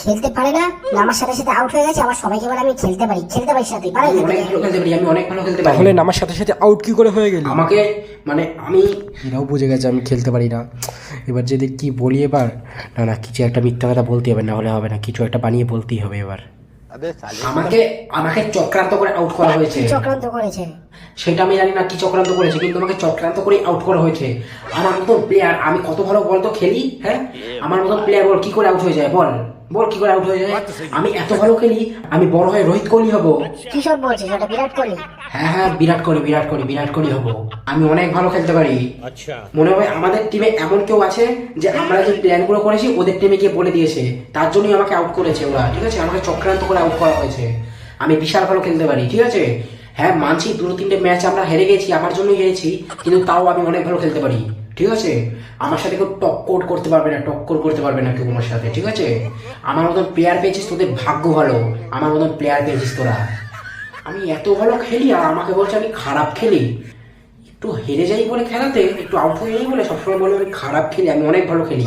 খেলতে পারে না, আমার সাথে সাথে আউট হয়ে গেছে, আবার সবাইকে বলে আমি খেলতে পারি সাথে পারে। আমি অনেক ভালো খেলতে পারি, আমি অনেক ভালো খেলতে পারি। তাহলে আমার সাথে সাথে আউট কি করে হয়ে গেলি? আমাকে মানে আমি এরাও বুঝে গেছে আমি খেলতে পারি না। এবার যদি কি বলি এবার, না না কিছু একটা মিথ্যা কথা বলতে হবে, না হলে হবে না, কিছু একটা বানিয়ে বলতেই হবে এবার। আমাকে আমাকে চক্রান্ত করে আউট করা হয়েছে। চক্রান্ত করেছে সেটা আমি জানি না কি চক্রান্ত করেছে, কিন্তু আমাকে চক্রান্ত করে আউট করা হয়েছে। আমার মতো প্লেয়ার, আমি কত ভালো বল তো খেলি, হ্যাঁ আমার মতো প্লেয়ার বল কি করে আউট হয়ে যায়, বল বল কি করে আউট হয়ে যায়? আমি এত ভালো খেলি, আমি বড় হয়ে রোহিত কোহলি হব। কি সব বলছিস, ওটা বিরাট কোহলি। হ্যাঁ হ্যাঁ বিরাট কোহলি হব। আমি অনেক ভালো খেলতে পারি। মনে হয় আমাদের টিমে এমন কেউ আছে যে আমরা যে প্ল্যান গুলো করেছি ওদের টিমে গিয়ে বলে দিয়েছে, তার জন্যই আমাকে আউট করেছে ওরা, ঠিক আছে? আমাকে চক্রান্ত করে আউট করা হয়েছে। আমি বিশাল ভালো খেলতে পারি, ঠিক আছে? হ্যাঁ মানছি 2-3টে ম্যাচ আমরা হেরে গেছি, আমার জন্যই হেরেছি, কিন্তু তাও আমি অনেক ভালো খেলতে পারি, ঠিক আছে? আমার সাথে কেউ টক্কর করতে পারবে না কেউ আমার সাথে, ঠিক আছে? আমার মতন প্লেয়ার পেয়েছিস, তোদের ভাগ্য ভালো, আমার মতন প্লেয়ার পেয়েছিস তোরা। আমি এত ভালো খেলি আর আমাকে বলছে আমি খারাপ খেলি। একটু হেরে যাই বলে খেলাতে, একটু আউট হয়ে যাই বলে সবসময় বলে আমি খারাপ খেলি, আমি অনেক ভালো খেলি।